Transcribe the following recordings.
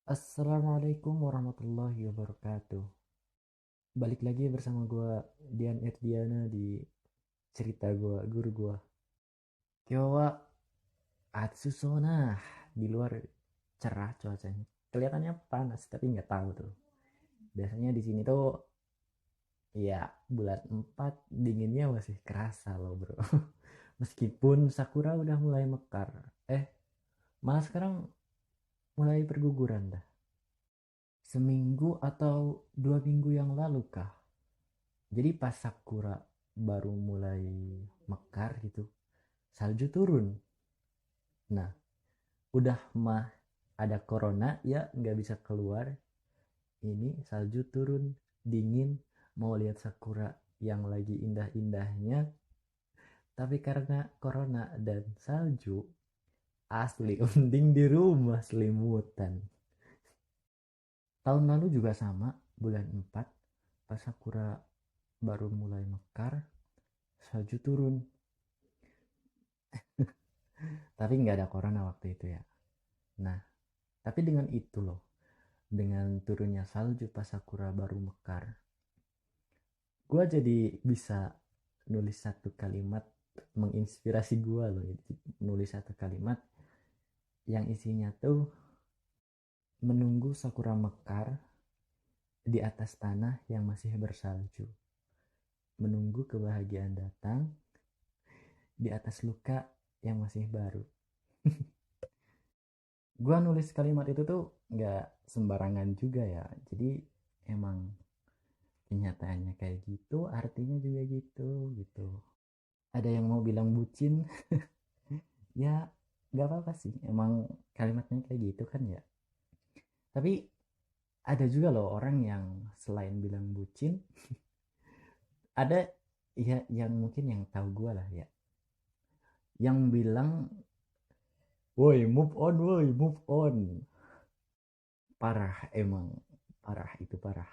Assalamualaikum warahmatullahi wabarakatuh. Balik lagi bersama gue Dian Erdiana di cerita gue, guru gue. Kyowa Atsusona di luar cerah cuacanya. Kelihatannya panas tapi nggak tahu tuh. Biasanya di sini tuh ya bulan 4 dinginnya masih kerasa loh bro. Meskipun sakura udah mulai mekar. Eh malah sekarang mulai berguguran dah. Seminggu atau 2 minggu yang lalu kah? Jadi pas sakura baru mulai mekar gitu, salju turun. Nah, udah mah ada corona ya nggak bisa keluar. Ini salju turun, dingin, mau lihat sakura yang lagi indah-indahnya. Tapi karena corona dan salju, asli mending di rumah selimutan. Tahun lalu juga sama, bulan 4 pas sakura baru mulai mekar, salju turun. Tapi nggak ada corona waktu itu ya. Nah, tapi dengan itu loh, dengan turunnya salju pas sakura baru mekar, gue jadi bisa nulis satu kalimat menginspirasi gue loh. Nulis satu kalimat yang isinya tuh menunggu sakura mekar di atas tanah yang masih bersalju. Menunggu kebahagiaan datang di atas luka yang masih baru. Gue nulis kalimat itu tuh nggak sembarangan juga ya. Jadi emang kenyataannya kayak gitu, artinya juga gitu gitu. Ada yang mau bilang bucin, ya nggak apa-apa sih, emang kalimatnya kayak gitu kan ya. Tapi ada juga loh orang yang selain bilang bucin, ada ya yang mungkin yang tahu gue lah ya, yang bilang woi move on, woi move on. Parah emang, parah itu parah.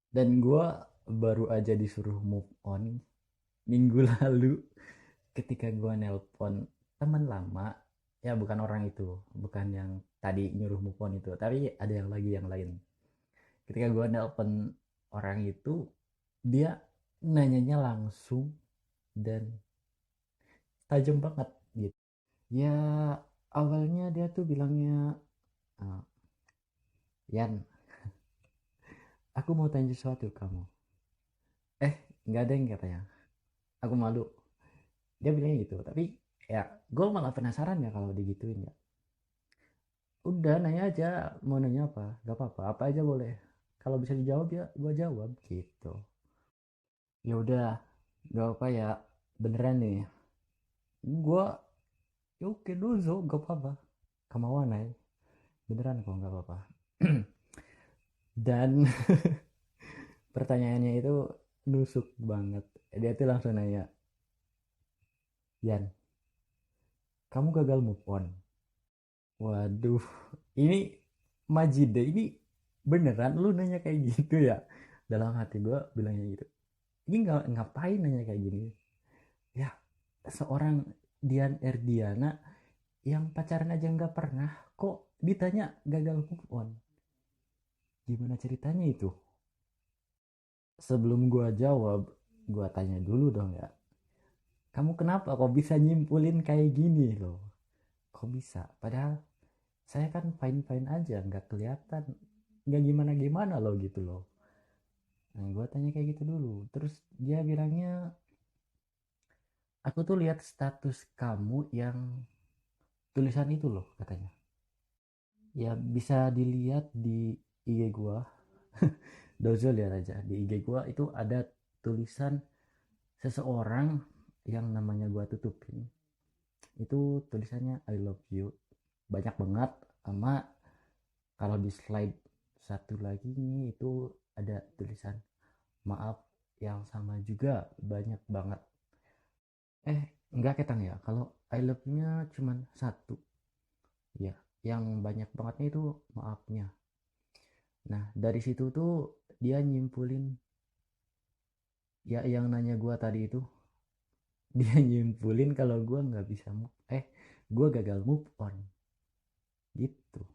Dan gue baru aja disuruh move on minggu lalu ketika gue nelpon teman lama. Ya bukan orang itu, bukan yang tadi nyuruh move on itu, tapi ada yang lagi yang lain. Ketika gue nelpon orang itu, dia nanyanya langsung dan tajam banget gitu. Ya awalnya dia tuh bilangnya, "Ah, Yan, aku mau tanya sesuatu ke kamu." Nggak ada yang katanya, aku malu. Dia bilangnya gitu, tapi ya gue malah penasaran ya kalau digituin ya. Udah nanya aja, mau nanya apa, gak apa-apa, apa aja boleh. Kalau bisa dijawab ya gue jawab gitu. Ya udah, gak apa ya, beneran nih. Gue ya oke dulu, gak apa-apa, kemauan aja, beneran kok gak apa-apa. Dan pertanyaannya itu nusuk banget. Dia tuh langsung nanya, Yan, kamu gagal move on? Waduh, ini Majide, ini beneran lu nanya kayak gitu ya? Dalam hati gue bilangnya gitu. Ini nggak ngapain nanya kayak gini? Ya, seorang Dian Erdiana yang pacaran aja nggak pernah, kok ditanya gagal move on? Gimana ceritanya itu? Sebelum gue jawab, gue tanya dulu dong ya. Kamu kenapa kok bisa nyimpulin kayak gini loh? Kok bisa? Padahal saya kan fine-fine aja, nggak kelihatan, nggak gimana-gimana loh gitu loh. Nah, gue tanya kayak gitu dulu. Terus dia bilangnya, aku tuh lihat status kamu yang tulisan itu loh katanya. Ya bisa dilihat di IG gue. Dozo lihat aja di IG gue itu ada tulisan seseorang yang namanya gue tutupin. Itu tulisannya I love you. Banyak banget, sama kalau di slide satu lagi nih itu ada tulisan maaf yang sama juga, banyak banget. eh Enggak ketang ya, kalau I love-nya cuman satu ya, yang banyak bangetnya itu maafnya. Nah dari situ tuh dia nyimpulin, ya yang nanya gua tadi itu, dia nyimpulin kalau gua nggak bisa gue gagal move on. gitu.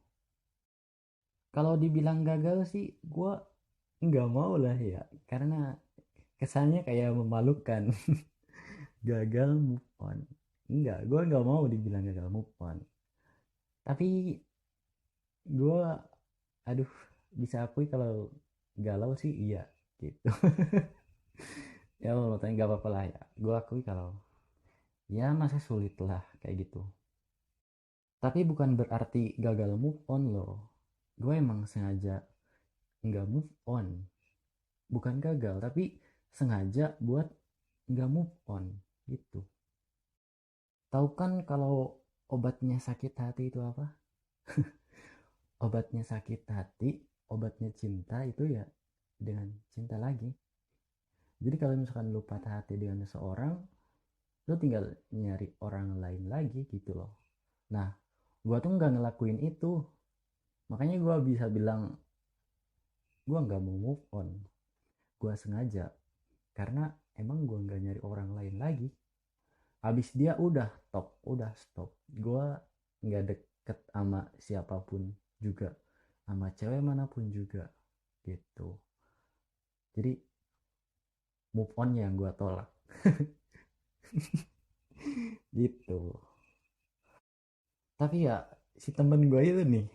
Kalau dibilang gagal sih gue nggak mau lah ya, karena kesannya kayak memalukan. Gagal move on, enggak, gue nggak mau dibilang gagal move on, tapi gue, aduh, bisa akui kalau galau sih iya gitu. Ya Allah tanya, nggak apa-apa lah ya, gue akui kalau ya masa sulit lah kayak gitu. Tapi bukan berarti gagal move on loh, gue emang sengaja nggak move on, bukan gagal tapi sengaja buat nggak move on gitu. Tahu kan kalau obatnya sakit hati itu apa? Obatnya sakit hati, obatnya cinta itu ya dengan cinta lagi. Jadi kalau misalkan lu patah hati dengan seseorang, lu tinggal nyari orang lain lagi gitu loh. Nah, gua tuh nggak ngelakuin itu, makanya gua bisa bilang gua nggak mau move on. Gua sengaja, karena emang gua nggak nyari orang lain lagi. Habis dia udah stop. Gua nggak deket sama siapapun juga, sama cewek manapun juga gitu. Jadi move on yang gue tolak gitu. Tapi ya si temen gue itu nih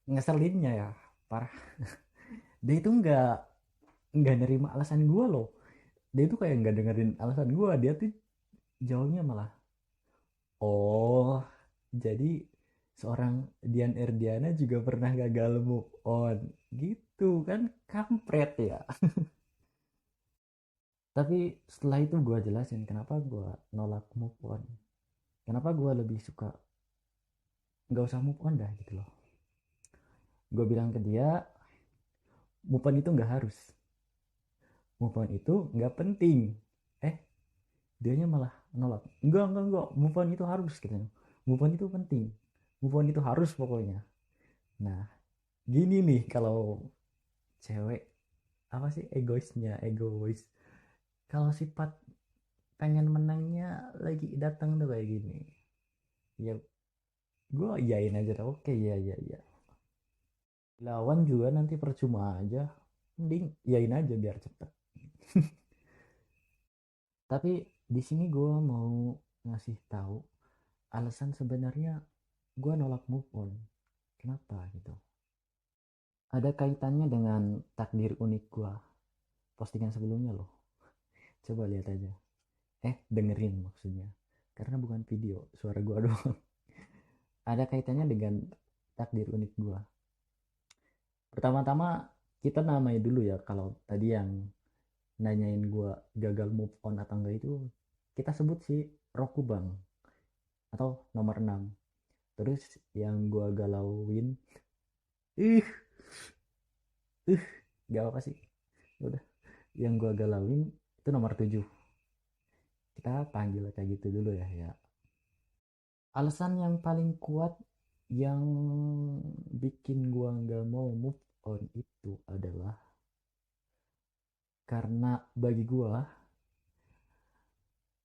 ngeselinnya ya parah. Dia itu nggak nerima alasan gue loh. Dia itu kayak nggak dengerin alasan gue. Dia tuh jawabnya malah, oh jadi seorang Dian Erdiana juga pernah gagal move on gitu kan, kampret ya. Tapi setelah itu gue jelasin kenapa gue nolak move on, kenapa gue lebih suka nggak usah move on dah gitu loh. Gue bilang ke dia, move on itu nggak harus, move on itu nggak penting. eh Dianya malah nolak, enggak, move on itu harus katanya, move on itu penting, move on itu harus pokoknya. Nah, gini nih kalau cewek, apa sih egois, kalau sifat pengen menangnya lagi datang tuh kayak gini, ya gue iyain aja dah, oke ya ya ya, lawan juga nanti percuma aja, mending iyain aja biar cepet. Tapi di sini gue mau ngasih tahu alasan sebenarnya gue nolak move on. Kenapa gitu? Ada kaitannya dengan takdir unik gue. Postingan sebelumnya loh. Coba lihat aja. Dengerin maksudnya. Karena bukan video, suara gue doang. Ada kaitannya dengan takdir unik gue. Pertama-tama kita namai dulu ya, kalau tadi yang nanyain gue gagal move on atau enggak itu, kita sebut sih Rokubang atau nomor 6. Terus yang gue galauin, ih gak apa sih, udah, yang gue galauin itu nomor 7. Kita panggil kayak gitu dulu ya ya. Alasan yang paling kuat yang bikin gue nggak mau move on itu adalah karena bagi gue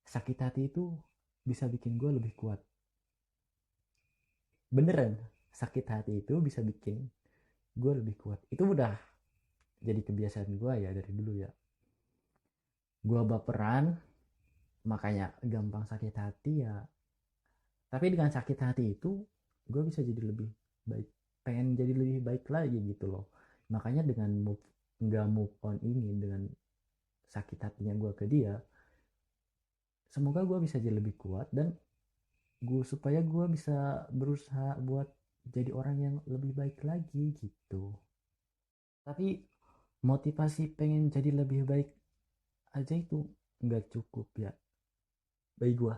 sakit hati itu bisa bikin gue lebih kuat. Beneran, sakit hati itu bisa bikin gue lebih kuat. Itu udah jadi kebiasaan gue ya dari dulu ya. Gue baperan, makanya gampang sakit hati ya. Tapi dengan sakit hati itu gue bisa jadi lebih baik, pengen jadi lebih baik lagi gitu loh. Makanya dengan nggak move on ini, dengan sakit hatinya gue ke dia, semoga gue bisa jadi lebih kuat, dan supaya gue bisa berusaha buat jadi orang yang lebih baik lagi gitu. Tapi motivasi pengen jadi lebih baik aja itu nggak cukup ya bagi gue,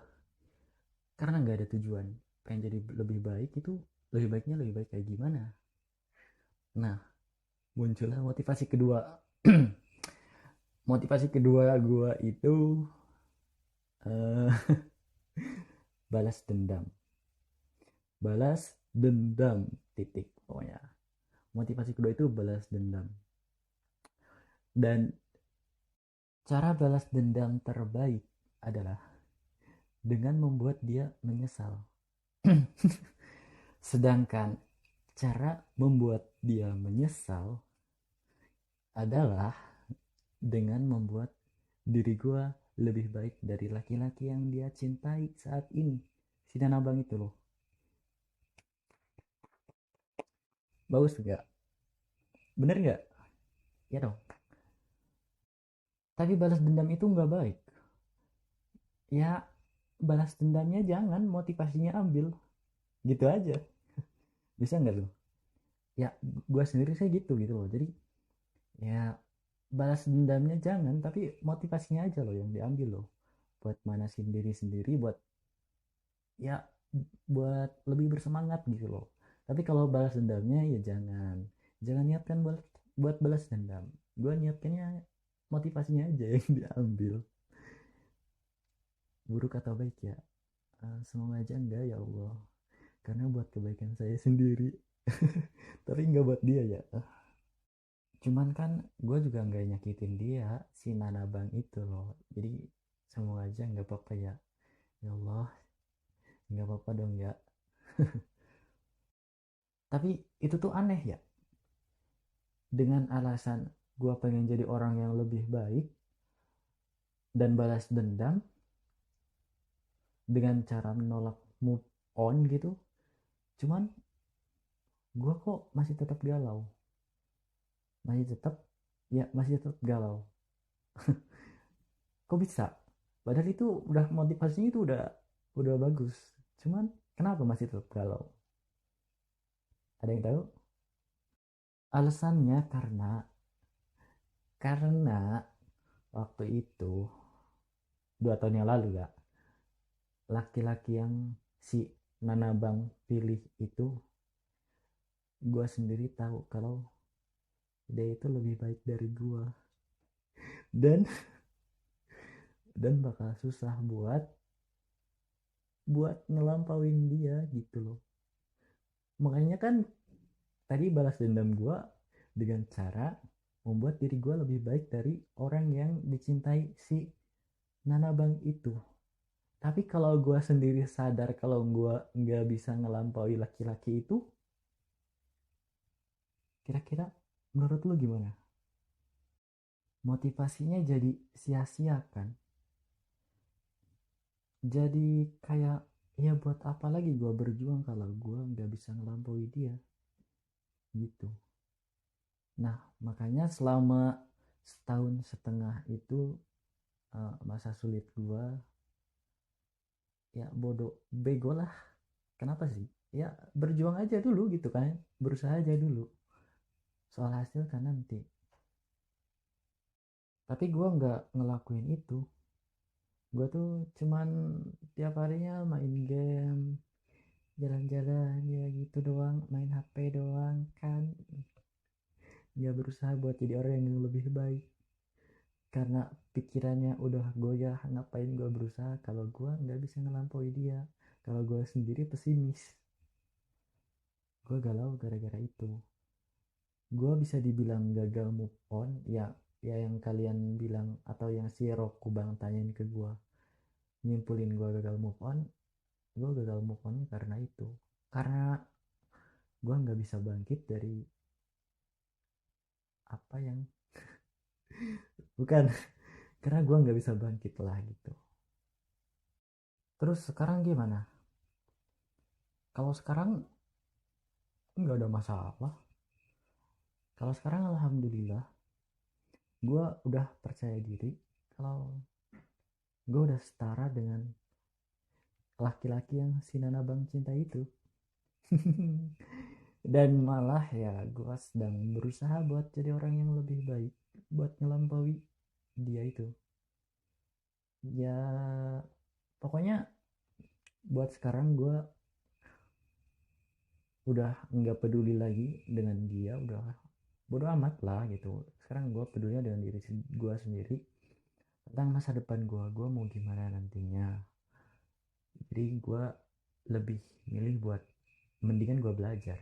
karena nggak ada tujuan. Pengen jadi lebih baik itu, lebih baiknya lebih baik kayak gimana? Nah, muncullah motivasi kedua. Motivasi kedua gue itu uh, balas dendam. Balas dendam, titik pokoknya. Motivasi kedua itu balas dendam. Dan cara balas dendam terbaik adalah dengan membuat dia menyesal. Sedangkan cara membuat dia menyesal adalah dengan membuat diri gue lebih baik dari laki-laki yang dia cintai saat ini. Si Nanabang itu loh. Bagus nggak? Bener nggak? Ya dong. Tapi balas dendam itu nggak baik. Ya balas dendamnya jangan, motivasinya ambil. Gitu aja. Bisa nggak tuh? Ya gue sendiri saya gitu loh. Jadi ya balas dendamnya jangan, tapi motivasinya aja loh yang diambil loh. Buat manasin diri sendiri, ya buat lebih bersemangat gitu loh. Tapi kalau balas dendamnya ya jangan niatkan buat balas dendam. Gue niatkannya motivasinya aja yang diambil. Buruk atau baik ya, semoga aja enggak ya Allah, karena buat kebaikan saya sendiri. Tapi enggak buat dia ya. Cuman kan gue juga nggak nyakitin dia, si Nanabang itu loh. Jadi semoga aja nggak apa-apa ya. Ya Allah, nggak apa-apa dong ya. Tapi itu tuh aneh ya, dengan alasan gue pengen jadi orang yang lebih baik dan balas dendam dengan cara menolak move on gitu. Cuman gue kok masih tetap galau, masih tetap masih tetap galau. Kok bisa? Padahal itu udah motivasinya itu udah bagus. Cuman kenapa masih tetap galau? Ada yang tahu? Alasannya karena waktu itu 2 tahun yang lalu ya, laki-laki yang si Nanabang pilih itu, gue sendiri tahu kalau dia itu lebih baik dari gue, dan bakal susah buat ngelampauin dia gitu loh. Makanya kan tadi balas dendam gue dengan cara membuat diri gue lebih baik dari orang yang dicintai si Nanabang itu. Tapi kalau gue sendiri sadar kalau gue nggak bisa ngelampaui laki-laki itu, kira-kira menurut lu gimana? Motivasinya jadi sia-sia kan? Jadi kayak, ya buat apa lagi gue berjuang kalau gue nggak bisa ngelampaui dia gitu. Nah makanya selama setahun setengah itu, masa sulit gue, ya bodoh bego lah. Kenapa sih? Ya berjuang aja dulu gitu kan, berusaha aja dulu, soal hasil kan nanti. Tapi gue nggak ngelakuin itu. Gue tuh cuman tiap harinya main game, jalan-jalan ya gitu doang, main HP doang kan. Nggak berusaha buat jadi orang yang lebih baik, karena pikirannya udah goyah. Ngapain gue berusaha kalau gue nggak bisa ngelampaui dia, kalau gue sendiri pesimis. Gue galau gara-gara itu. Gue bisa dibilang gagal move on ya. Ya yang kalian bilang atau yang si Roku Bang tanyain ke gue, nyimpulin gue gagal move on. Gue gagal move on karena itu, karena gue nggak bisa bangkit dari apa yang bukan, karena gue nggak bisa bangkit lah gitu. Terus sekarang gimana? Kalau sekarang nggak ada masalah. Kalau sekarang alhamdulillah gue udah percaya diri kalau gue udah setara dengan laki-laki yang si Nanabang cinta itu. Dan malah ya gue sedang berusaha buat jadi orang yang lebih baik, buat ngelampaui dia itu. Ya pokoknya buat sekarang gue udah nggak peduli lagi dengan dia, udah bodo amat lah gitu. Sekarang gue peduli dengan diri gue sendiri, tentang masa depan gue mau gimana nantinya. Jadi gue lebih milih buat mendingan gue belajar.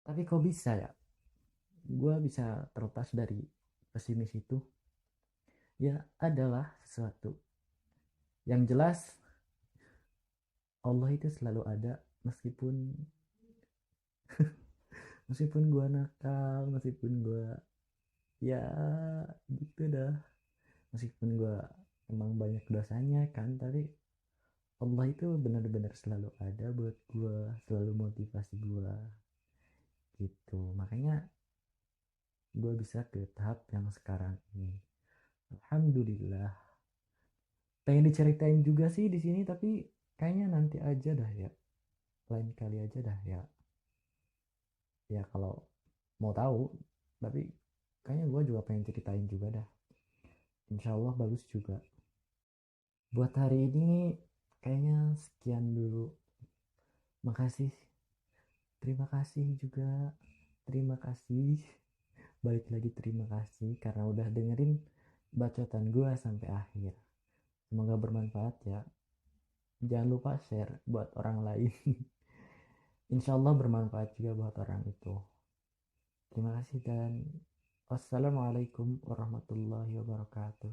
Tapi kok bisa ya gue bisa terlepas dari pesimis itu? Ya adalah sesuatu yang jelas, Allah itu selalu ada meskipun Meskipun gue nakal, meskipun gue ya gitu dah, meskipun gue emang banyak dosanya kan, tapi Allah itu benar-benar selalu ada buat gue, selalu motivasi gue gitu. Makanya gue bisa ke tahap yang sekarang ini. Alhamdulillah. Pengen diceritain juga sih di sini, tapi kayaknya nanti aja dah ya. Lain kali aja dah ya. Ya kalau mau tahu, tapi kayaknya gue juga pengen ceritain juga dah. Insya Allah bagus juga. Buat hari ini kayaknya sekian dulu. Makasih. Terima kasih juga. Terima kasih. Balik lagi terima kasih karena udah dengerin bacotan gue sampai akhir. Semoga bermanfaat ya. Jangan lupa share buat orang lain. Insya Allah bermanfaat juga buat orang itu. Terima kasih dan wassalamualaikum warahmatullahi wabarakatuh.